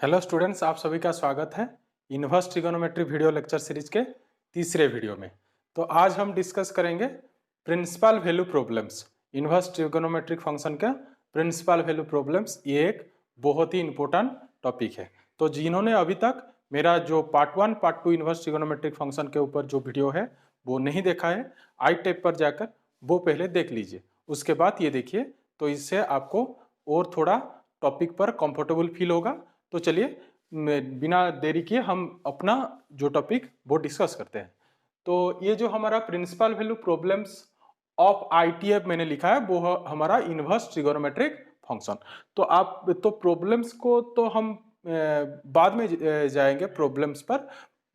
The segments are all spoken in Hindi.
हेलो स्टूडेंट्स, आप सभी का स्वागत है inverse trigonometry video lecture series के तीसरे वीडियो में। तो आज हम डिस्कस करेंगे principal value problems. Inverse trigonometric function का प्रिंसिपल वैल्यू प्रॉब्लम्स ये एक बहुत ही इंपॉर्टेंट टॉपिक है। तो जिन्होंने अभी तक मेरा जो part 1 part 2 inverse trigonometric function के ऊपर जो वीडियो है वो नहीं देखा है, आई टैब पर जाकर वो पहले देख लीजिए, उसके बाद ये देखिए, तो इससे आपको और थोड़ा टॉपिक पर कंफर्टेबल फील होगा। तो चलिए बिना देरी किए हम अपना जो टॉपिक वो डिस्कस करते हैं। तो ये जो हमारा principal value problems of ITF मैंने लिखा है वो हमारा इनवर्स ट्रिगोनोमेट्रिक फंक्शन। तो आप तो प्रॉब्लम्स को तो हम बाद में जाएंगे प्रॉब्लम्स पर,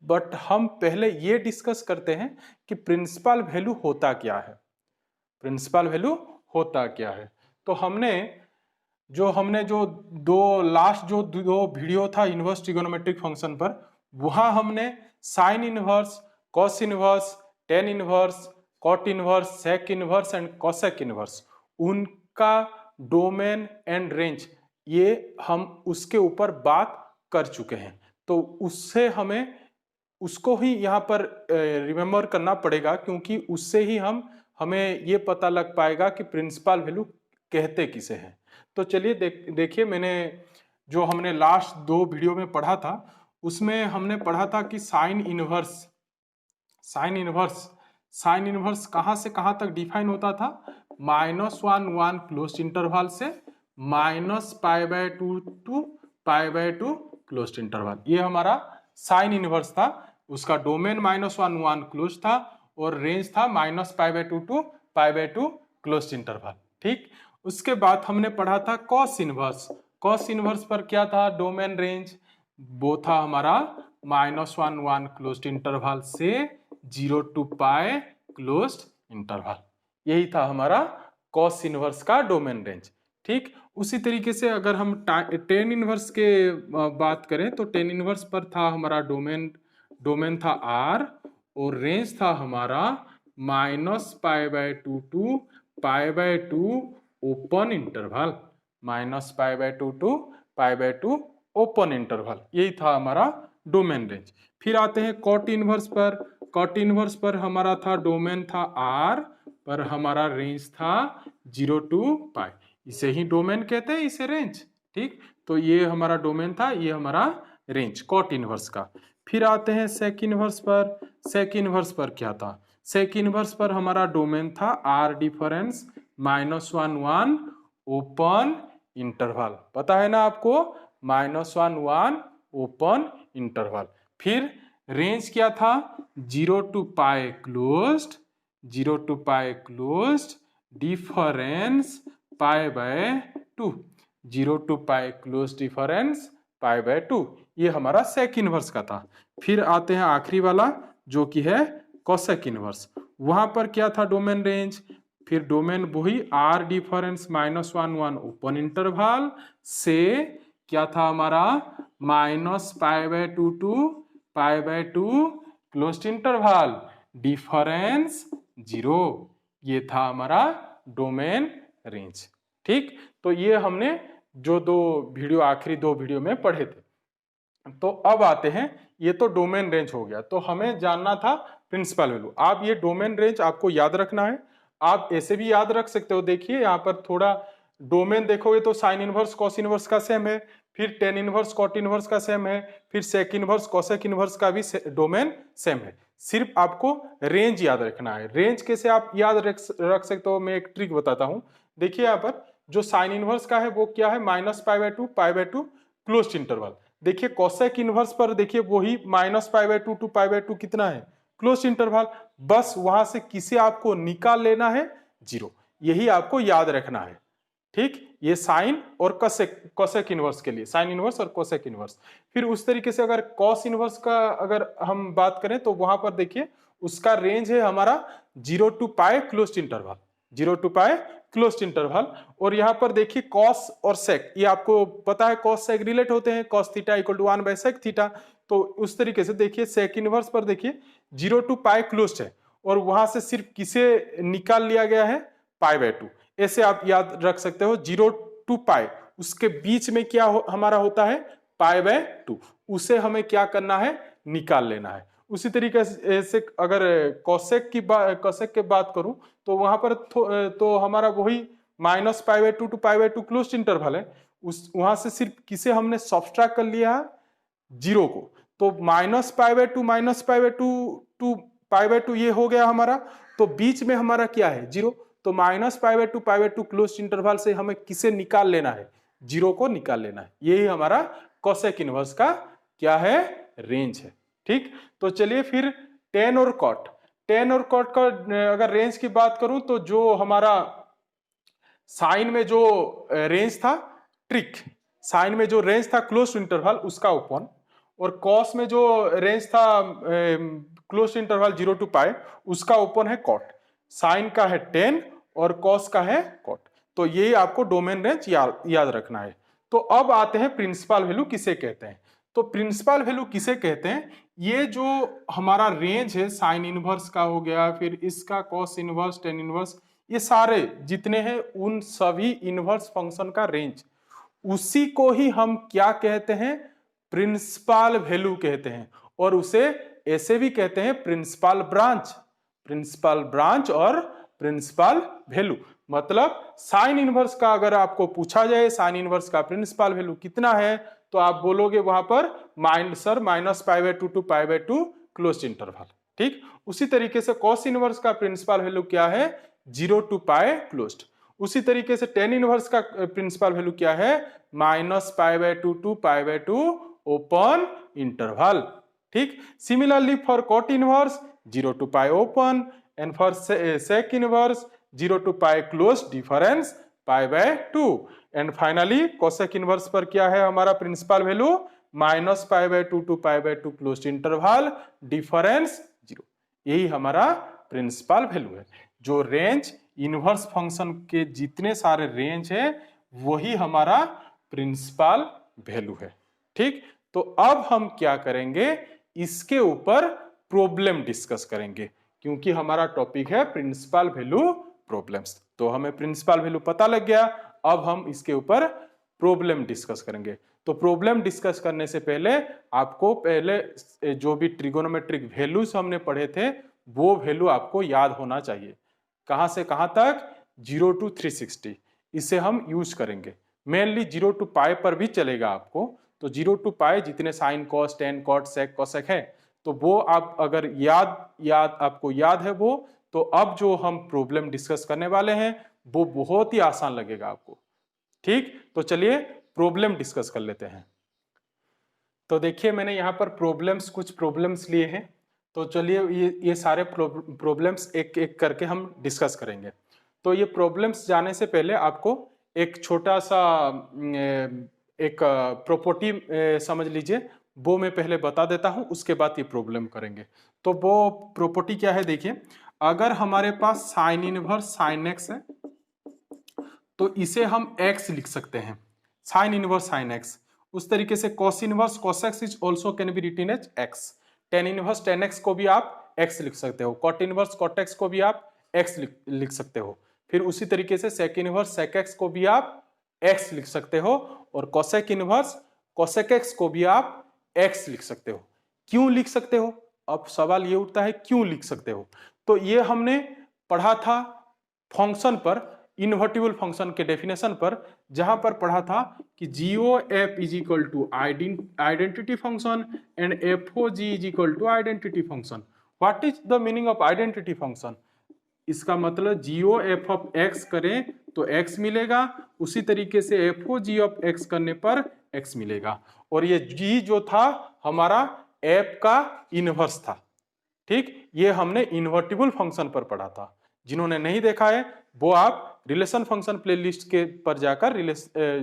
बट हम पहले ये डिस्कस करते हैं कि प्रिंसिपल वैल्यू होता क्या है। प्रिंसिपल वैल्यू होता क्या है, तो हमने जो दो वीडियो था इनवर्स ट्रिगोनोमेट्रिक फंक्शन पर, वहां हमने sine inverse, cos inverse, tan inverse, cot inverse, sec inverse and cosec inverse, उनका डोमेन एंड रेंज ये हम उसके ऊपर बात कर चुके हैं। तो उससे हमें उसको ही यहाँ पर रिमेम्बर करना पड़ेगा, क्योंकि उससे ही हमें ये पता लग पाएगा कि प्रिंसिपल वैल्यू कहते किसे हैं। तो चलिए देखिए, मैंने जो हमने लास्ट दो वीडियो में पढ़ा था उसमें हमने पढ़ा था कि साइन इनवर्स कहाँ से कहाँ तक डिफाइन होता था, -1 क्लोज इंटरवल से -π/2 टू π/2 क्लोज इंटरवल, ये हमारा साइन इनवर्स था। उसका डोमेन -1 क्लोज था और रेंज था -π/2 टू π/2 क्लोज इंटरवल। ठीक, उसके बाद हमने पढ़ा था कॉस इनवर्स। कॉस इनवर्स पर क्या था, डोमेन रेंज वो था हमारा -1 क्लोज्ड इंटरवल से 0 टू पाई क्लोज्ड इंटरवल, यही था हमारा कॉस इनवर्स का डोमेन रेंज। ठीक, उसी तरीके से अगर हम टेन इनवर्स के बात करें तो टेन इनवर्स पर था हमारा डोमेन था R और रेंज था हमारा -π/2 to π/2 open interval, -π/2 to π/2 open interval, यही था हमारा डोमेन रेंज। फिर आते हैं कॉट इनवर्स पर। कॉट इनवर्स पर हमारा था डोमेन था R पर हमारा रेंज था 0 टू पाई, इसे ही डोमेन कहते हैं, इसे रेंज। ठीक, तो ये हमारा डोमेन था, ये हमारा रेंज कॉट इनवर्स का। फिर आते हैं सेक इनवर्स पर। सेक इनवर्स पर क्या था, सेक इनवर्स पर हमारा डोमेन था R डिफरेंस -1 ओपन इंटरवल, पता है ना आपको, -1 ओपन इंटरवल। फिर रेंज क्या था, 0 to pi closed, 0 to pi closed difference π/2, 0 to pi close difference π/2, ये हमारा सेक इनवर्स का था। फिर आते हैं आखिरी वाला जो कि है कोसेक इनवर्स। वहां पर क्या था डोमेन रेंज, फिर डोमेन वही R डिफरेंस -1 ओपन इंटरवल से क्या था हमारा -π/2 टू π/2 क्लोज्ड इंटरवल डिफरेंस 0, ये था हमारा डोमेन रेंज। ठीक, तो ये हमने जो आखिरी दो वीडियो में पढ़े थे। तो अब आते हैं, ये तो डोमेन रेंज हो गया, तो हमें जानना था प्रिंसिपल वैल्यू। आप ये डोमेन रेंज आपको याद रखना है, आप ऐसे भी याद रख सकते हो। देखिए यहाँ पर थोड़ा डोमेन देखोगे तो साइन इनवर्स कॉस इनवर्स का सेम है, फिर टेन इनवर्स कॉट इनवर्स का सेम है, फिर सेक इनवर्स कोसेक इनवर्स का भी डोमेन सेम है। सिर्फ आपको रेंज याद रखना है। रेंज कैसे आप याद रख सकते हो, मैं एक ट्रिक बताता हूं। देखिए यहाँ पर जो साइन इनवर्स का है वो क्या है, -π/2 π/2 क्लोज्ड इंटरवल। देखिए कोसेक इनवर्स पर देखिए वही -π/2 टू π/2 कितना है, क्लोज्ड इंटरवल। बस वहां से किसे आपको निकाल लेना है, 0, यही आपको याद रखना है। ठीक, ये साइन और कोसेक इनवर्स के लिए, साइन इनवर्स और कोसेक इनवर्स। फिर उस तरीके से अगर कॉस इनवर्स का अगर हम बात करें तो वहां पर देखिए उसका रेंज है हमारा 0 to pi closed interval, 0 to pi closed interval. और यहाँ पर देखिए कॉस और सेक, ये आपको पता है कॉस सेक रिलेट होते हैं, cos theta equal to 1/sec theta. तो उस तरीके से देखिए सेक इनवर्स पर देखिए 0 टू पाई क्लोज्ड है और वहां से सिर्फ किसे निकाल लिया गया है, π/2। ऐसे आप याद रख सकते हो, 0 टू पाई उसके बीच में क्या हमारा होता है, π/2, उसे हमें क्या करना है, निकाल लेना है। उसी तरीके से अगर कोसेक की बात करूं तो वहां पर तो हमारा वही -π/2 टू π/2 क्लोज्ड इंटरवल है, उस वहां से सिर्फ किसे हमने सब्ट्रैक्ट कर लिया है, जीरो को। तो -π/2 टू π/2 ये हो गया हमारा, तो बीच में हमारा क्या है, जीरो। तो -π/2 क्लोज्ड इंटरवल से हमें किसे निकाल लेना है, जीरो को निकाल लेना है। यही हमारा कोसेक इनवर्स का क्या है, रेंज है। ठीक, तो चलिए फिर टेन और कॉट का अगर रेंज की बात करूं तो जो हमारा साइन में जो रेंज था, ट्रिक साइन में जो रेंज था क्लोज्ड इंटरवल उसका ओपन, और कॉस में जो रेंज था क्लोज्ड इंटरवल 0 टू पाई उसका ओपन है कॉट। साइन का है 10 और कॉस का है कॉट। तो यही आपको डोमेन रेंज याद रखना है। तो अब आते हैं प्रिंसिपल वैल्यू किसे कहते हैं। तो प्रिंसिपल वैल्यू किसे कहते हैं, ये जो हमारा रेंज है साइन इनवर्स का हो गया, फिर इसका कॉस इनवर्स, टेन इनवर्स, ये सारे जितने हैं उन सभी इनवर्स फंक्शन का रेंज, उसी को ही हम क्या कहते हैं, प्रिंसिपल वैल्यू कहते हैं। और उसे ऐसे भी कहते हैं प्रिंसिपल ब्रांच और प्रिंसिपल वैल्यू। मतलब साइन इनवर्स का अगर आपको पूछा जाए साइन इनवर्स का प्रिंसिपल वैल्यू कितना है, तो आप बोलोगे वहां पर -π/2 टू π/2 क्लोज्ड इंटरवल। ठीक, उसी तरीके से कॉस इनवर्स का प्रिंसिपल वैल्यू क्या है, 0 टू पाई क्लोज्ड। उसी तरीके से टेन इनवर्स का प्रिंसिपल वैल्यू क्या है, -π/2 टू π/2 ओपन इंटरवल। ठीक, similarly for cot inverse 0 to pi open, and for sec inverse 0 to pi closed, difference π/2। And finally cosec inverse पर क्या है हमारा principal value, -π/2 to π/2 closed interval, difference 0। यही हमारा प्रिंसिपल वैल्यू है। जो रेंज इनवर्स फंक्शन के जितने सारे रेंज है वही हमारा प्रिंसिपल वैल्यू है। ठीक, तो अब हम क्या करेंगे, इसके ऊपर प्रॉब्लम डिस्कस करेंगे, क्योंकि हमारा टॉपिक है प्रिंसिपल वैल्यू प्रॉब्लम्स। तो हमें प्रिंसिपल वैल्यू पता लग गया, अब हम इसके ऊपर प्रॉब्लम डिस्कस करेंगे। तो प्रॉब्लम डिस्कस करने से पहले आपको पहले जो भी ट्रिगोनोमेट्रिक वैल्यूज हमने पढ़े थे वो वैल्यू आपको याद होना चाहिए। कहां से कहां तक, 0 टू 360, इसे हम यूज करेंगे। मेनली 0 टू पाई पर भी चलेगा आपको। तो 0 टू पाई जितने sine cos tan cot sec cosec है, तो वो आप अगर आपको याद है वो, तो अब जो हम प्रॉब्लम डिस्कस करने वाले हैं वो बहुत ही आसान लगेगा आपको। ठीक, तो चलिए प्रॉब्लम डिस्कस कर लेते हैं। तो देखिए मैंने यहाँ पर कुछ प्रॉब्लम्स लिए हैं, तो चलिए ये सारे प्रॉब्लम्स एक एक करके हम डिस्कस करेंगे। तो ये प्रॉब्लम्स जाने से पहले आपको एक छोटा सा एक प्रॉपर्टी समझ लीजिए, वो मैं पहले बता देता हूं, उसके बाद ये प्रॉब्लम करेंगे। तो वो प्रॉपर्टी क्या है, देखिए अगर हमारे पास साइन इनवर्स साइन एक्स है तो इसे हम x लिख सकते हैं, साइन इनवर्स साइन x। उस तरीके से cos inverse cos x is also can be written as x। Tan inverse tan x को भी आप x लिख सकते हो, कॉट इनवर्स कॉट एक्स को भी आप x लिख सकते हो। फिर उसी तरीके से सेक इनवर्स सेक एक्स को भी आप x लिख सकते हो, और कोसेक इनवर्स कोसेक एक्स को भी आप x लिख सकते हो। क्यों लिख सकते हो, अब सवाल ये उठता है क्यों लिख सकते हो। तो ये हमने पढ़ा था फंक्शन पर, इन्वर्टिबल फंक्शन के डेफिनेशन पर, जहां पर पढ़ा था कि GOF is equal to identity function and FOG is equal to identity function. What is the meaning of identity function, इसका मतलब GOF ऑफ x करें तो x मिलेगा, उसी तरीके से FOG ऑफ x करने पर x मिलेगा। और ये g जो था हमारा f का इनवर्स था। ठीक, ये हमने इन्वर्टिबल फंक्शन पर पढ़ा था। जिन्होंने नहीं देखा है वो आप रिलेशन फंक्शन प्लेलिस्ट के पर जाकर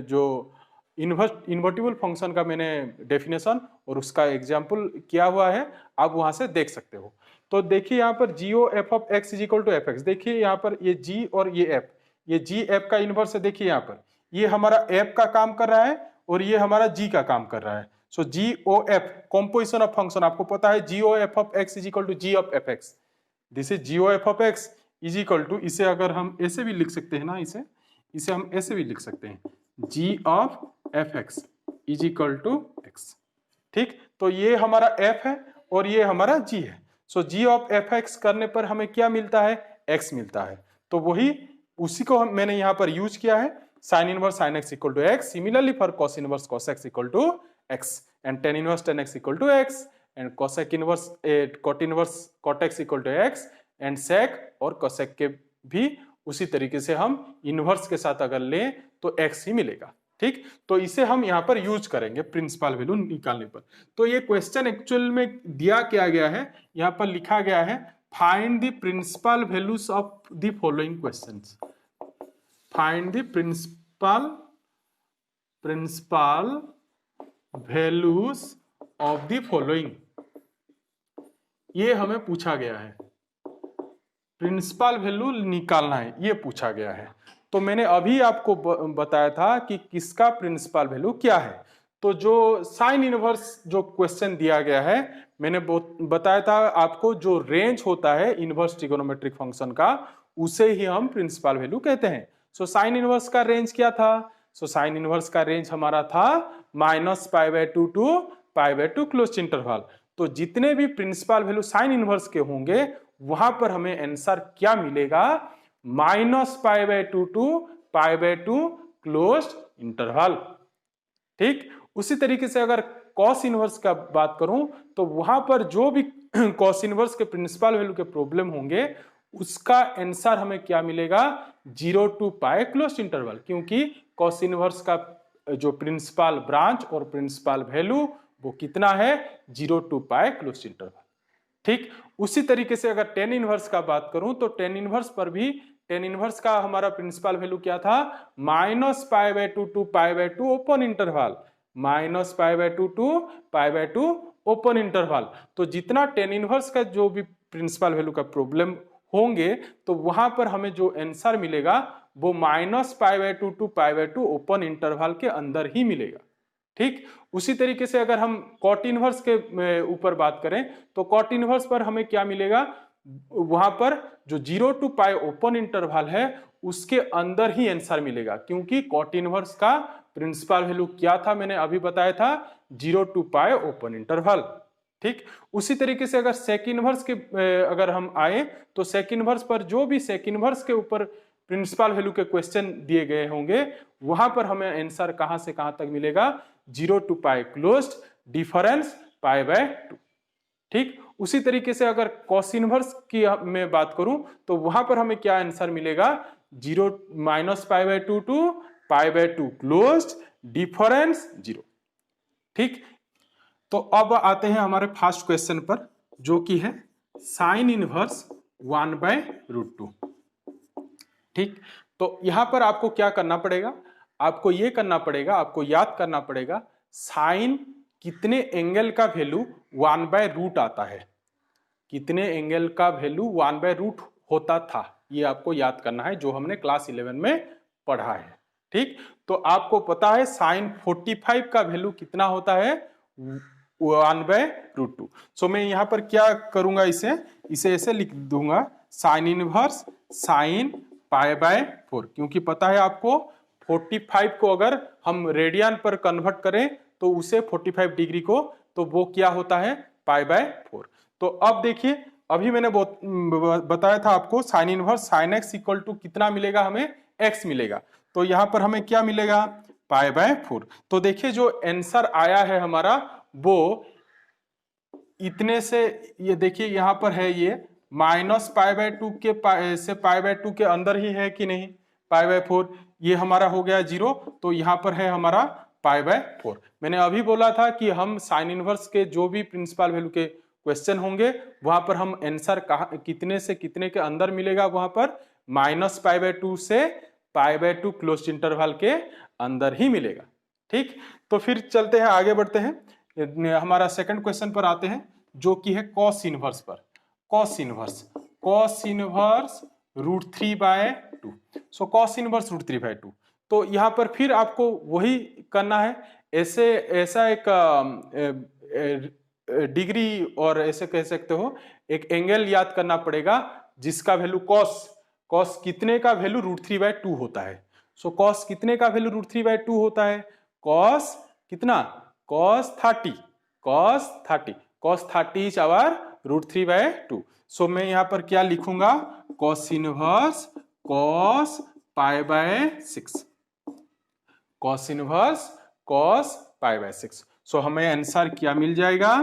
जो इन्वर्टिबल फंक्शन का मैंने डेफिनेशन और उसका एग्जाम्पल किया हुआ है, आप वहां से देख सकते हो। तो देखिए यहाँ पर GOF of x is equal to fx, देखिए यहाँ पर ये g और ये f, ये g f का इनवर्स है। देखिए यहाँ पर ये हमारा f का काम कर रहा है और ये हमारा g का काम कर रहा है। So GOF composition of function आपको पता है, GOF of x is equal to g of fx। This is GOF of x is equal to, इसे अगर हम ऐसे भी लिख सकते हैं ना, इसे हम ऐसे भी लिख सकते हैं, g of fx is equal to x। ठीक, तो ये हमारा f है और ये हमारा g है। सो g ऑफ fx करने पर हमें क्या मिलता है, x मिलता है। तो वही उसी को मैंने यहाँ पर यूज किया है, sine inverse sine x equal to x, similarly for cos inverse cos x equal to x and tan inverse tan x equal to x and cosec inverse cot inverse cot x equal to x and sec और कोसेक के भी उसी तरीके से हम इनवर्स के साथ अगर लें तो x ही मिलेगा। ठीक, तो इसे हम यहाँ पर यूज करेंगे प्रिंसिपल वैल्यू निकालने पर। तो ये क्वेश्चन एक्चुअल में दिया क्या गया है, यहाँ पर लिखा गया है find the principal values of the following questions. Find the principal values of the following, ये हमें पूछा गया है, प्रिंसिपल वैल्यू निकालना है, ये पूछा गया है। तो मैंने अभी आपको बताया था कि किसका प्रिंसिपल वैल्यू क्या है। तो जो साइन इनवर्स जो क्वेश्चन दिया गया है, मैंने बताया था आपको, जो रेंज होता है इनवर्स ट्रिगोनोमेट्रिक फंक्शन का, उसे ही हम प्रिंसिपल वैल्यू कहते हैं। सो साइन इनवर्स का रेंज क्या था, सो साइन इनवर्स का रेंज हमारा था -π/2 टू π/2 क्लोज्ड इंटरवल। तो जितने भी प्रिंसिपल वैल्यू साइन इनवर्स के होंगे वहां पर हमें आंसर क्या मिलेगा, -π/2 टू π/2 क्लोज्ड इंटरवल। ठीक, उसी तरीके से अगर कॉस इनवर्स का बात करूं तो वहां पर जो भी कॉस इनवर्स के प्रिंसिपल वैल्यू के प्रॉब्लम होंगे उसका आंसर हमें क्या मिलेगा, 0 टू π क्लोज्ड इंटरवल, क्योंकि कॉस इनवर्स का जो प्रिंसिपल ब्रांच और प्रिंसिपल वैल्यू वो कितना है, 0 टू π क्लोज्ड इंटरवल। ठीक, उसी तरीके से अगर टेन इनवर्स का बात करूं तो टेन इनवर्स पर भी टेन इनवर्स का हमारा प्रिंसिपल वैल्यू क्या था, -π/2 to π/2 open interval, -π/2 to π/2 open interval. तो जितना टेन इनवर्स का जो भी प्रिंसिपल वैल्यू का प्रॉब्लम होंगे तो वहां पर हमें जो आंसर मिलेगा वो -π/2 टू π/2 ओपन इंटरवल के अंदर ही मिलेगा। ठीक, उसी तरीके से अगर हम कॉट इनवर्स के ऊपर बात करें तो कॉट इनवर्स पर हमें क्या मिलेगा, वहां पर जो 0 टू π ओपन इंटरवल है उसके अंदर ही आंसर मिलेगा, क्योंकि कॉट इनवर्स का प्रिंसिपल वैल्यू क्या था, मैंने अभी बताया था 0 टू π ओपन इंटरवल। ठीक, उसी तरीके से अगर सेक इनवर्स के अगर हम आए तो सेक इनवर्स पर जो भी सेक इनवर्स के ऊपर प्रिंसिपल वैल्यू के क्वेश्चन दिए गए होंगे वहां पर हमें आंसर कहां से कहां तक मिलेगा, 0 टू π क्लोज्ड डिफरेंस π/2। ठीक, उसी तरीके से अगर कॉस इनवर्स की मैं बात करूं तो वहां पर हमें क्या आंसर मिलेगा, -π/2 टू π/2 क्लोज्ड डिफरेंस 0। ठीक, तो अब आते हैं हमारे फर्स्ट क्वेश्चन पर जो कि है साइन इनवर्स 1/√2। ठीक, तो यहां पर आपको क्या करना पड़ेगा, आपको ये करना पड़ेगा, आपको याद करना पड़ेगा साइन कितने एंगल का वैल्यू 1/√ आता है, कितने एंगल का वैल्यू 1/√ होता था, ये आपको याद करना है, जो हमने क्लास 11 में पढ़ा है। ठीक, तो आपको पता है साइन 45 का वैल्यू कितना होता है, 1/√2। सो मैं यहां पर क्या करूंगा, इसे ऐसे लिख दूंगा, साइन इनवर्स साइन π/4, क्योंकि पता है आपको 45 को अगर हम रेडियन पर कन्वर्ट करें तो उसे 45 डिग्री को, तो वो क्या होता है, π/4। तो अब देखिए, अभी मैंने बताया था आपको sine inverse sine x equal to कितना मिलेगा, हमें x मिलेगा। तो यहां पर हमें क्या मिलेगा, π/4। तो देखिए जो आंसर आया है हमारा वो इतने से, ये देखिए यहां पर है ये -π/2 के से π/2 के अंदर ही है कि नहीं, π/4, ये हमारा हो गया 0, तो यहाँ पर है हमारा π/4। मैंने अभी बोला था कि हम साइन इनवर्स के जो भी प्रिंसिपल वैल्यू के क्वेश्चन होंगे वहां पर हम आंसर कितने से कितने के अंदर मिलेगा, वहां पर -π/2 से π/2 क्लोज्ड इंटरवल के अंदर ही मिलेगा। ठीक, तो फिर चलते हैं, आगे बढ़ते हैं, हमारा सेकंड क्वेश्चन पर आते हैं जो कि है कॉस इनवर्स पर। Cos inverse √3/2। So cos inverse √3/2, तो यहाँ पर फिर आपको वही करना है, ऐसा एक डिग्री और ऐसे कह सकते हो एक एंगल याद करना पड़ेगा जिसका वैल्यू कॉस कितने का वैल्यू √3/2 होता है। सो कॉस कितने का वैल्यू √3/2 होता है, कॉस कितना, cos cos 30, cos 30 is our √3/2। So मैं यहाँ पर क्या लिखूंगा, cos inverse cos π/6, cos inverse cos π/6। So हमें आंसर क्या मिल जाएगा,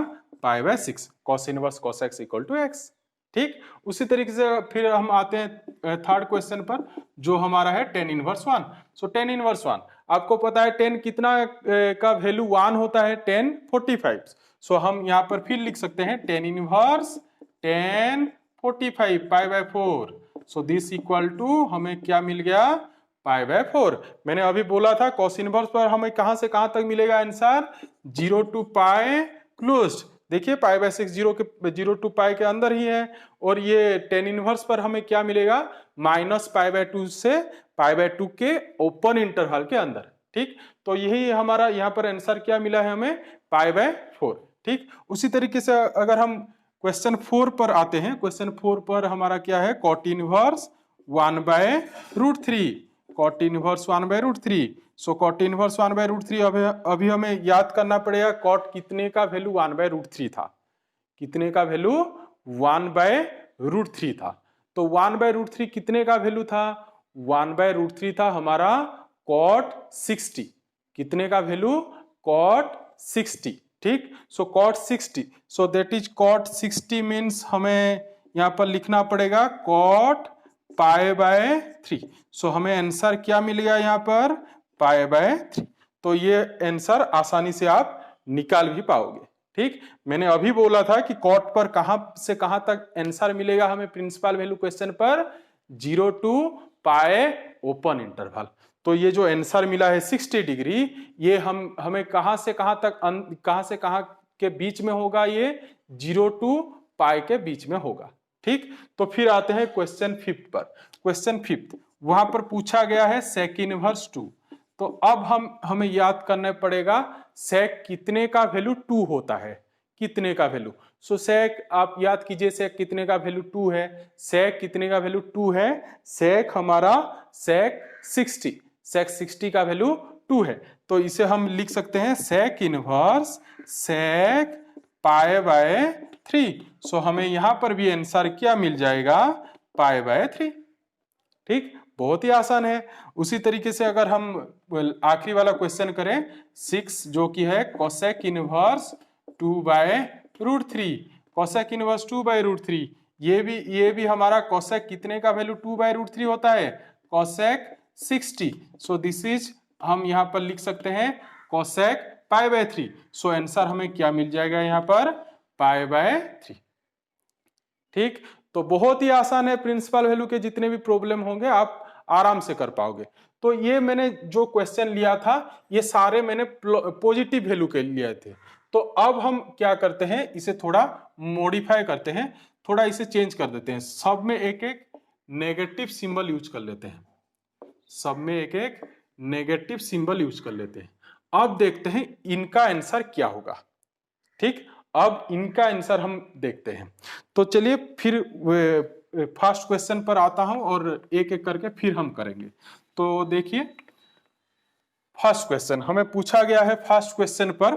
π/6, cos inverse cos x equal to x। ठीक, उसी तरीके से फिर हम आते हैं थर्ड क्वेश्चन पर, जो हमारा है tan इनवर्स 1। सो tan इनवर्स 1, आपको पता है tan कितना का वैल्यू 1 होता है, tan 45। सो हम यहाँ पर फिर लिख सकते हैं tan inverse tan 45 π/4। So this equal to हमें क्या मिल गया, π/4। मैंने अभी बोला था cos इनवर्स पर हमें कहां से कहां तक मिलेगा आंसर, 0 to π क्लोज्ड। देखिए π/6 0 to π के अंदर ही है, और ये tan इनवर्स पर हमें क्या मिलेगा, -π/2 से π/2 के ओपन इंटरवल के अंदर। ठीक, तो यही हमारा यहाँ पर आंसर क्या मिला है हमें, π/4। ठीक, उसी तरीके से अगर हम क्वेश्चन 4 पर आते हैं, क्वेश्चन 4 पर हमारा क्या है, cot इनवर्स 1/√3, cot इनवर्स 1/√3। सो cot इनवर्स 1/√3, अभी हमें याद करना पड़ेगा cot कितने का वैल्यू 1/√3 था, कितने का वैल्यू 1/√3 था। तो 1/√3 कितने का वैल्यू था, 1/√3 था हमारा cot 60, कितने का वैल्यू, cot 60। ठीक, सो cot 60, so that is cot 60 means हमें यहाँ पर लिखना पड़ेगा cot π/3। सो हमें आंसर क्या मिलेगा यहाँ पर, π/3। तो ये आंसर आसानी से आप निकाल भी पाओगे। ठीक, मैंने अभी बोला था कि cot पर कहां से कहां तक आंसर मिलेगा हमें प्रिंसिपल वैल्यू क्वेश्चन पर, 0 to π ओपन इंटरवल। तो ये जो आंसर मिला है 60 डिग्री, ये हमें कहां से कहां तक, कहां से कहां के बीच में होगा, ये 0 to π के बीच में होगा। ठीक, तो फिर आते हैं क्वेश्चन 5 पर। क्वेश्चन 5 वहां पर पूछा गया है sec इनवर्स 2। तो अब हमें याद करना पड़ेगा sec कितने का वैल्यू 2 होता है, कितने का वैल्यू। सो sec आप याद कीजिए, sec कितने का वैल्यू 2 है, sec कितने का वैल्यू 2 है, sec हमारा sec 60, sec 60 का वैल्यू 2 है। तो इसे हम लिख सकते हैं sec इनवर्स sec π/3। सो हमें यहां पर भी आंसर क्या मिल जाएगा, π/3। ठीक, बहुत ही आसान है। उसी तरीके से अगर हम आखिरी वाला क्वेश्चन करें 6, जो कि है cosec इनवर्स 2/√3, cosec इनवर्स 2/√3, ये भी हमारा cosec कितने का वैल्यू 2/√3 होता है, cosec 60। सो दिस इज, हम यहाँ पर लिख सकते हैं cosec π/3। सो आंसर हमें क्या मिल जाएगा यहाँ पर, π/3। ठीक, तो बहुत ही आसान है, प्रिंसिपल वैल्यू के जितने भी प्रॉब्लम होंगे आप आराम से कर पाओगे। तो ये मैंने जो क्वेश्चन लिया था, ये सारे मैंने पॉजिटिव वैल्यू के लिए थे। तो अब हम क्या करते हैं, इसे थोड़ा मॉडिफाई करते हैं, थोड़ा इसे चेंज कर देते हैं, सब में एक एक नेगेटिव सिंबल यूज कर लेते हैं, सब में एक एक नेगेटिव सिंबल यूज कर लेते हैं। अब देखते हैं इनका आंसर क्या होगा। ठीक, अब इनका आंसर हम देखते हैं। तो चलिए फिर फर्स्ट क्वेश्चन पर आता हूं और एक एक करके फिर हम करेंगे। तो देखिए फर्स्ट क्वेश्चन हमें पूछा गया है। फर्स्ट क्वेश्चन पर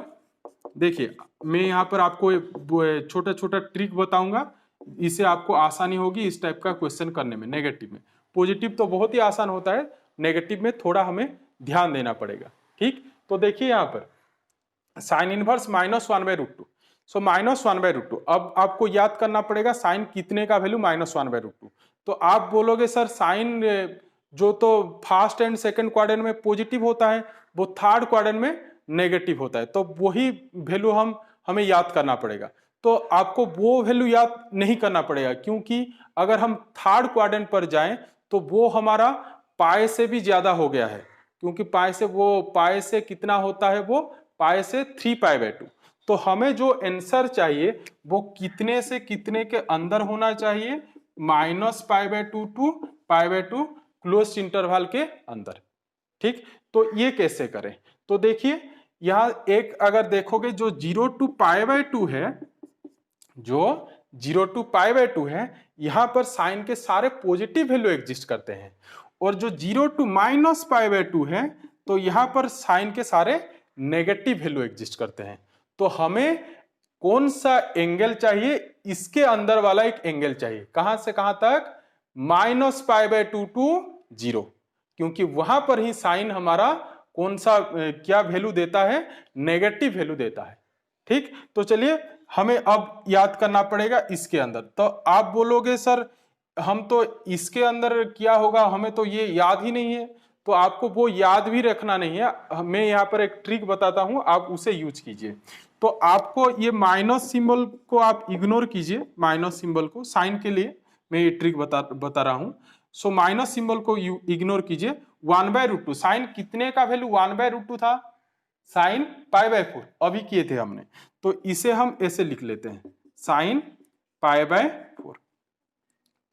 देखिए, मैं यहाँ पर आपको छोटा छोटा ट्रिक बताऊंगा, इससे आपको आसानी होगी इस टाइप का क्वेश्चन करने में। नेगेटिव में, पॉजिटिव तो बहुत ही आसान होता है, नेगेटिव में थोड़ा हमें ध्यान देना पड़ेगा। ठीक, तो देखिए यहाँ पर साइन इनवर्स -1/√2। सो -1/√2, अब आपको याद करना पड़ेगा साइन कितने का वैल्यू, -1/√2। तो आप बोलोगे सर साइन जो तो फर्स्ट एंड सेकंड क्वाड्रेंट में पॉजिटिव होता है, वो थर्ड क्वाड्रेंट में नेगेटिव होता है, तो वही वैल्यू हमें याद करना पड़ेगा। तो आपको वो वैल्यू याद नहीं करना पड़ेगा, क्योंकि अगर हम थर्ड क्वाड्रेंट पर जाएं तो वो हमारा पाई से भी ज्यादा हो गया है, क्योंकि पाई से कितना होता है, वो पाई से 3π/2। तो हमें जो आंसर चाहिए वो कितने से कितने के अंदर होना चाहिए, -π/2 to π/2 क्लोज इंटरवल के अंदर। ठीक, तो ये कैसे करें, तो देखिए यहां एक अगर देखोगे जो 0 to π/2 है, जो 0 to π/2 है, यहां पर साइन के सारे पॉजिटिव वैल्यू एग्जिस्ट करते हैं, और जो 0 to -π/2 है, तो यहां पर साइन के सारे नेगेटिव वैल्यू एग्जिस्ट करते हैं। तो हमें कौन सा एंगल चाहिए, इसके अंदर वाला एक एंगल चाहिए। कहां से कहां तक? -π/2 टू 0, क्योंकि वहां पर ही साइन हमारा कौन सा क्या वैल्यू देता है? नेगेटिव वैल्यू देता है। ठीक, तो चलिए हमें अब याद करना पड़ेगा इसके अंदर। तो आप बोलोगे सर हम तो इसके अंदर क्या होगा, हमें तो ये याद ही नहीं है। तो आपको वो याद भी रखना नहीं है, मैं यहाँ पर एक ट्रिक बताता हूं, आप उसे यूज कीजिए। तो आपको ये माइनस सिंबल को आप इग्नोर कीजिए, माइनस सिंबल को, साइन के लिए मैं ये ट्रिक बता रहा हूं। सो माइनस सिंबल को इग्नोर कीजिए। 1/√2, साइन कितने का वैल्यू 1/√2 था? साइन π/4 अभी किए थे हमने, तो इसे हम ऐसे लिख लेते हैं, साइन π/4।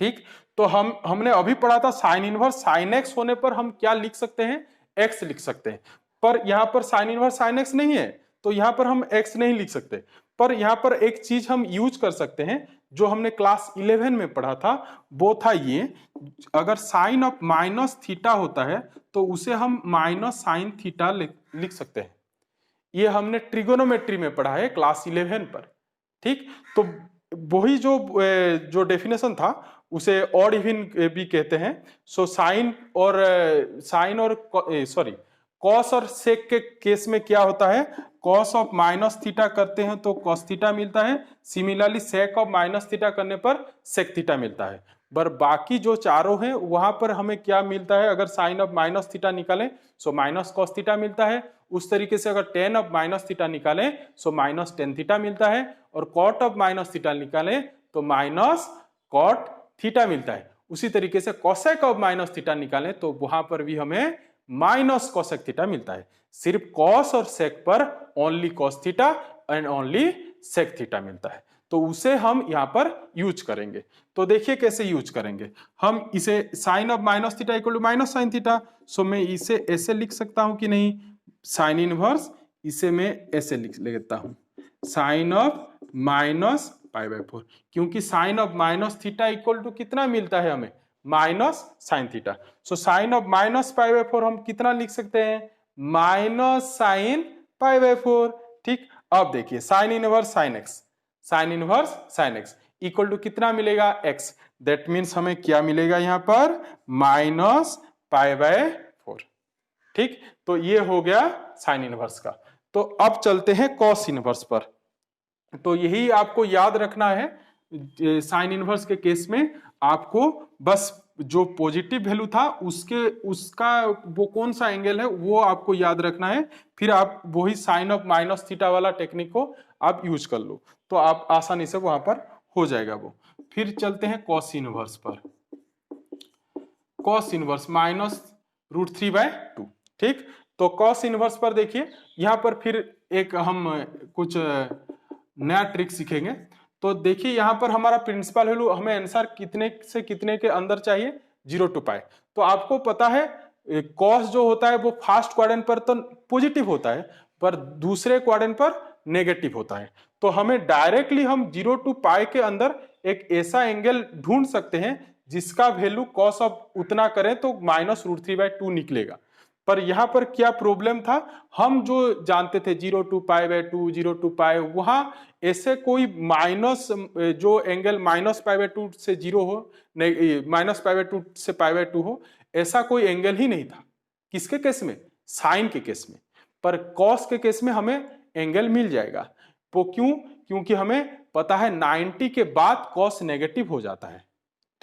ठीक, तो हमने अभी पढ़ा था साइन इनवर्स साइन एक्स होने पर हम क्या लिख सकते हैं? एक्स लिख सकते हैं। पर यहां पर साइन इनवर्स साइन एक्स नहीं है, तो यहां पर हम एक्स नहीं लिख सकते। पर यहां पर एक चीज हम यूज कर सकते हैं जो हमने क्लास 11 में पढ़ा था, वो था ये, अगर साइन ऑफ माइनस थीटा होता है तो उसे हम माइनस साइन थीटा लिख सकते हैं। ये हमने ट्रिगोनोमेट्री में पढ़ा है क्लास 11 पर। ठीक, तो वही जो डेफिनेशन था उसे ऑड इवन भी कहते हैं। सो साइन और कॉस और सेक के केस में क्या होता है? कॉस ऑफ माइनस थीटा करते हैं तो कॉस थीटा मिलता है, similarly sake of minus theta करने पर सेक थीटा मिलता है। पर बाकी जो चारों हैं वहां पर हमें क्या मिलता है? अगर साइन ऑफ माइनस थीटा निकालें सो माइनस कॉस थीटा मिलता है। उस तरीके से अगर टेन ऑफ माइनस थीटा निकालें सो माइनस टेन थीटा मिलता है, और कॉट ऑफ माइनस थीटा निकालें तो माइनस कॉट थीटा मिलता है। उसी तरीके से कोसेक ऑफ माइनस थीटा निकालें तो वहां पर भी हमें माइनस कोसेक थीटा मिलता है। सिर्फ कॉस और सेक पर only cos theta and only sec theta मिलता है, तो उसे हम यहां पर यूज करेंगे। तो देखिए कैसे यूज करेंगे। हम इसे sine of minus theta equal to minus sine theta, so मैं इसे ऐसे लिख सकता हूं कि नहीं? साइन इनवर्स, इसे मैं ऐसे लिख लेता हूं, साइन ऑफ माइनस π/4, क्योंकि sine of minus theta equal to कितना मिलता है हमें? Minus sine theta. So sine of minus π/4 हम कितना लिख सकते हैं? Minus sine π/4। ठीक, अब देखिए sine inverse sine x, sine inverse sine x equal to कितना मिलेगा? एक्स। दैट मीन्स हमें क्या मिलेगा यहां पर? माइनस π/4। ठीक, तो ये हो गया साइन इनवर्स का। तो अब चलते हैं कॉस इनवर्स पर। तो यही आपको याद रखना है, साइन इनवर्स के केस में आपको बस जो पॉजिटिव वैल्यू था उसका वो कौन सा एंगल है वो आपको याद रखना है। फिर आप वही साइन ऑफ माइनस थीटा वाला टेक्निक को आप यूज कर लो, तो आप आसानी से वहां पर हो जाएगा वो। फिर चलते हैं कॉस इनवर्स पर। Cos inverse -√3/2। ठीक, तो कॉस इनवर्स पर देखिए, यहां पर फिर एक हम कुछ नया ट्रिक सीखेंगे। तो देखिए यहां पर हमारा प्रिंसिपल वैल्यू हमें आंसर कितने से कितने के अंदर चाहिए? 0 to π। तो आपको पता है कॉस जो होता है वो फर्स्ट क्वाड्रेंट पर तो पॉजिटिव होता है, पर दूसरे क्वाड्रेंट पर नेगेटिव होता है। तो हमें डायरेक्टली हम 0 to π के अंदर एक ऐसा एंगल ढूंढ सकते हैं जिसका वैल्यू कॉस ऑफ उतना करें तो -√3/2 निकलेगा। पर यहां पर क्या प्रॉब्लम था, हम जो जानते थे 0 to π/2, 0 to π, वहां ऐसे कोई माइनस जो एंगल -π/2 से 0 हो, -π/2 से π/2 हो, ऐसा कोई एंगल ही नहीं था। किसके केस में? साइन के केस में। पर कॉस के केस में हमें एंगल मिल जाएगा। वो क्यों? क्योंकि हमें पता है 90 के बाद कॉस नेगेटिव हो जाता है।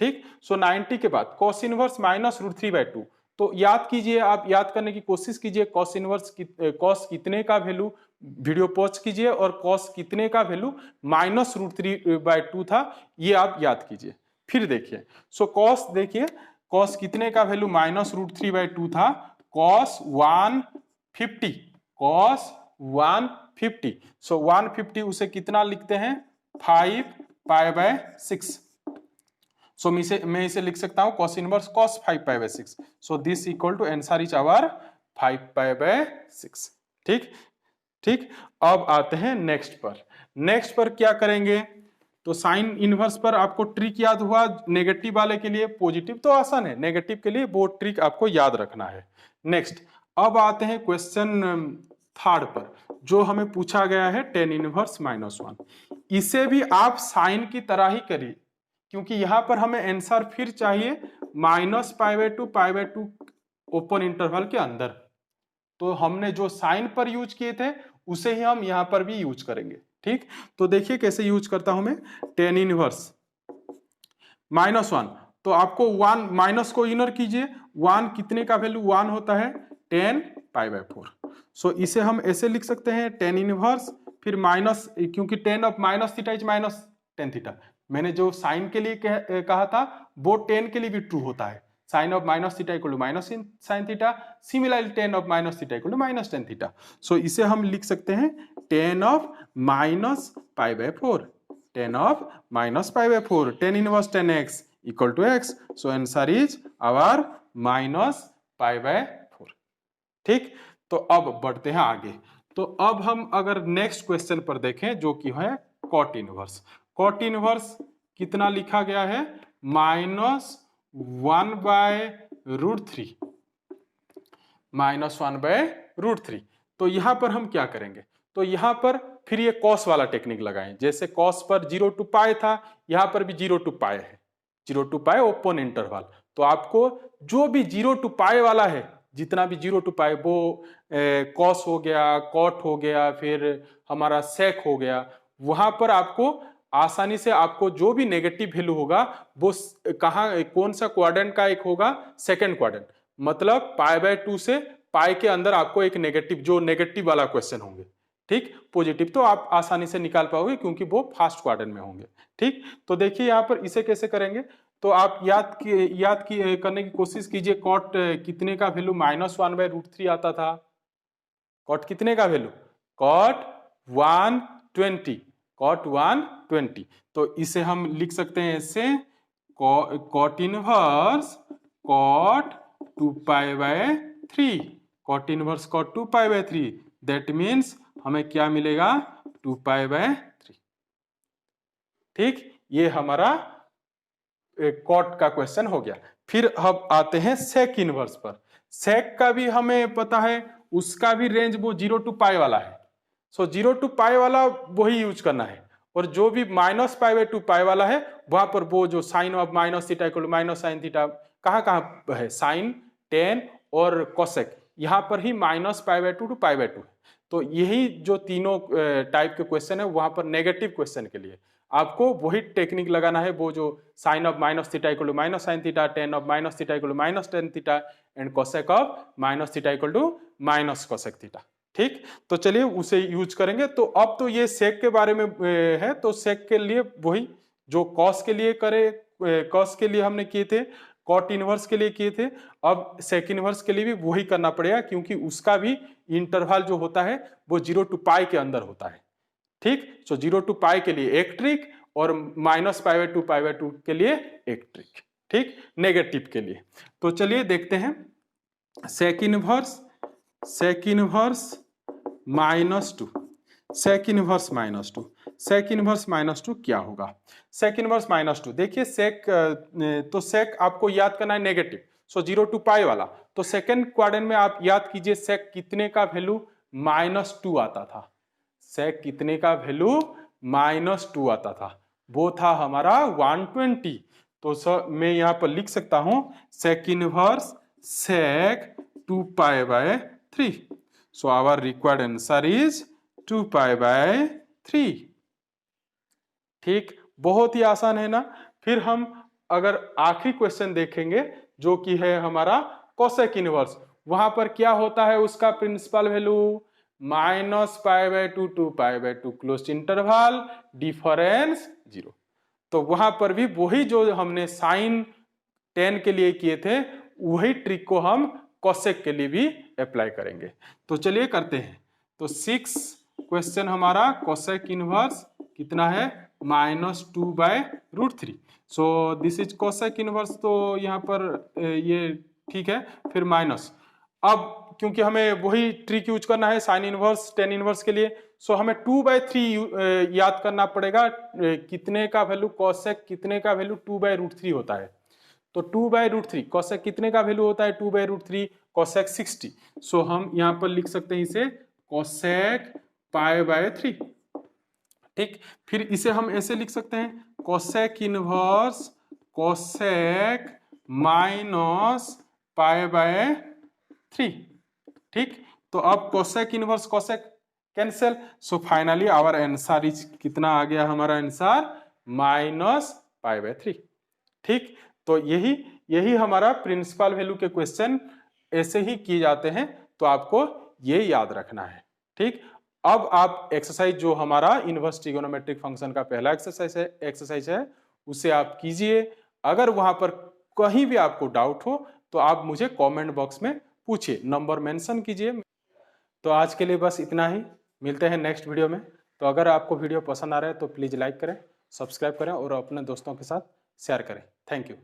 ठीक, सो 90 के बाद कॉस इनवर्स -√3/2। तो याद कीजिए, आप याद करने की कोशिश कीजिए कॉस इनवर्स कॉस कितने का वैल्यू, वीडियो पॉज कीजिए, और कॉस कितने का वैल्यू -√3/2 था, ये आप याद कीजिए। फिर देखिए, सो कॉस देखिए, कॉस कितने का वैल्यू -√3/2 था? Cos 150, cos 150। सो 150 उसे कितना लिखते हैं? 5π/6। सो मैं इसे लिख सकता हूं cos inverse cos 5π/6। So this equal to answer is our 5π/6। ठीक ठीक, अब आते हैं नेक्स्ट पर। नेक्स्ट पर क्या करेंगे? तो साइन इनवर्स पर आपको ट्रिक याद हुआ, नेगेटिव वाले के लिए। पॉजिटिव तो आसान है, नेगेटिव के लिए वो ट्रिक आपको याद रखना है। नेक्स्ट, अब आते हैं क्वेश्चन थर्ड पर जो हमें पूछा गया है tan इनवर्स -1, इसे भी आप साइन की तरह ही करिए, क्योंकि यहां पर हमें आंसर फिर चाहिए -π/2 ओपन इंटरवल के अंदर। तो हमने जो साइन पर यूज किए थे उसे ही हम यहां पर भी यूज करेंगे। ठीक, तो देखिए कैसे यूज करता हूं मैं। tan इनवर्स -1, तो आपको 1 माइनस को इनर कीजिए, 1 कितने का वैल्यू 1 होता है tan π/4। सो इसे हम ऐसे लिख सकते हैं tan इनवर्स फिर माइनस, क्योंकि tan of minus theta is minus tan theta. मैंने जो साइन के लिए कहा था वो tan के लिए भी ट्रू होता है। Sine of minus theta equal to minus sine theta, similarly tan of minus theta equal to minus tan theta. So इसे हम लिख सकते हैं tan of -π/4, tan of -π/4, tan inverse tan x equal to x. So answer is our -π/4। ठीक, तो अब बढ़ते हैं आगे। तो अब हम अगर नेक्स्ट क्वेश्चन पर देखें जो कि है cot इनवर्स। cot इनवर्स कितना लिखा गया है, -1/√3, -1/√3। तो यहां पर हम क्या करेंगे, तो यहां पर फिर ये कॉस वाला टेक्निक लगाएं। जैसे कॉस पर 0 to π था, यहां पर भी 0 to π है, 0 to π ओपन इंटरवल। तो आपको जो भी 0 to π वाला है, जितना भी 0 to π, वो कॉस हो गया, कॉट हो गया, फिर हमारा सेक हो गया, वहां पर आपको आसानी से आपको जो भी नेगेटिव वैल्यू होगा वो कहाँ, कौन सा क्वाड्रेंट का एक होगा, सेकेंड क्वाड्रेंट, मतलब π/2 से पाई के अंदर आपको एक नेगेटिव, जो नेगेटिव वाला क्वेश्चन होंगे, ठीक, पॉजिटिव तो आप आसानी से निकाल पाओगे क्योंकि वो फर्स्ट क्वाड्रेंट में होंगे। ठीक, तो देखिए यहाँ पर इसे कैसे करेंगे, तो आप याद करने की कोशिश कीजिए। कॉट कितने का वैल्यू -1/√3 आता था, कॉट कितने का वैल्यू, कॉट 120, कॉट 120। तो इसे हम लिख सकते हैं ऐसे, cot inverse cot 2π/3, cot inverse cot 2π/3, that means हमें क्या मिलेगा, 2π/3। ठीक, ये हमारा कॉट का क्वेश्चन हो गया। फिर अब आते हैं सेक इनवर्स पर। सेक का भी हमें पता है, उसका भी रेंज वो 0 to π वाला है। सो 0 to π वाला वही यूज करना है, और जो भी -π/2 वाला है वहां पर वो जो sine of minus theta equal to minus sine theta कहाँ है, साइन, टेन और कोसेक, यहाँ पर ही -π/2 to π/2 है। तो यही जो तीनों टाइप के क्वेश्चन है, वहां पर नेगेटिव क्वेश्चन के लिए आपको वही टेक्निक लगाना है, वो जो sine of minus theta equal to minus sine theta, tan of minus theta equal to minus tan theta, and cosec of minus theta equal to minus cosec theta. ठीक, तो चलिए उसे यूज करेंगे। तो अब तो ये सेक के बारे में है, तो सेक के लिए वही जो कॉस के लिए करे, कॉस के लिए हमने किए थे, कॉट इनवर्स के लिए किए थे, अब सेक इनवर्स के लिए भी वही करना पड़ेगा, क्योंकि उसका भी इंटरवल जो होता है वो 0 to π के अंदर होता है। ठीक, सो 0 to π के लिए एक ट्रिक और -π/2 के लिए एक ट्रिक। ठीक, नेगेटिव के लिए। तो चलिए देखते हैं, sec inverse -2, sec inverse -2, sec inverse -2 क्या होगा, सेक इनवर्स -2। देखिए सेक, तो सेक आपको याद करना है नेगेटिव, सो 0 to π वाला। तो सेकेंड क्वाड्रेंट में आप याद कीजिए सेक कितने का वैल्यू -2 आता था, सेक कितने का वैल्यू -2 आता था, वो था हमारा 120। तो सर मैं यहां पर लिख सकता हूं sec inverse sec 2π/3। So our required answer is 2π/3। ठीक, बहुत ही आसान है ना। फिर हम अगर आखिरी क्वेश्चन देखेंगे जो कि है हमारा कोसेक इनवर्स, वहां पर क्या होता है, उसका principal value -π/2 to π/2 close interval, difference 0। तो वहां पर भी वही जो हमने साइन 10 के लिए किए थे, वही ट्रिक को हम कोसेक के लिए भी अप्लाई करेंगे। तो चलिए करते हैं। तो 6 क्वेश्चन हमारा कोसेक इनवर्स कितना है, -2/√3। So this is cosec inverse, तो यहाँ पर ये ठीक है, फिर माइनस। अब क्योंकि हमें वही ट्रिक यूज करना है साइन इनवर्स 10 इनवर्स के लिए, सो हमें 2/3 याद करना पड़ेगा। कितने का वैल्यू कोसेक, कितने का वैल्यू 2/√3 होता है। तो 2/√3 कोसेक कितने का वैल्यू होता है, 2/√3 कोसेक 60। सो हम यहाँ पर लिख सकते हैं इसे कोसेक पाई बाय 3। ठीक, फिर इसे हम ऐसे लिख सकते हैं cosec inverse cosec minus pi by 3। ठीक, तो अब cosec inverse cosec cancel, so finally our answer is कितना आ गया हमारा आंसर माइनस पाई बाय 3। ठीक, तो यही हमारा प्रिंसिपल वैल्यू के क्वेश्चन ऐसे ही किए जाते हैं, तो आपको ये याद रखना है। ठीक, अब आप एक्सरसाइज जो हमारा इनवर्स ट्रिगोनोमेट्रिक फंक्शन का पहला एक्सरसाइज है उसे आप कीजिए। अगर वहां पर कहीं भी आपको डाउट हो तो आप मुझे कमेंट बॉक्स में पूछिए, नंबर मेंशन कीजिए। तो आज के लिए बस इतना ही, मिलते हैं नेक्स्ट वीडियो में। तो अगर आपको वीडियो पसंद आ रहा है तो प्लीज़ लाइक करें, सब्सक्राइब करें और अपने दोस्तों के साथ शेयर करें। Thank you.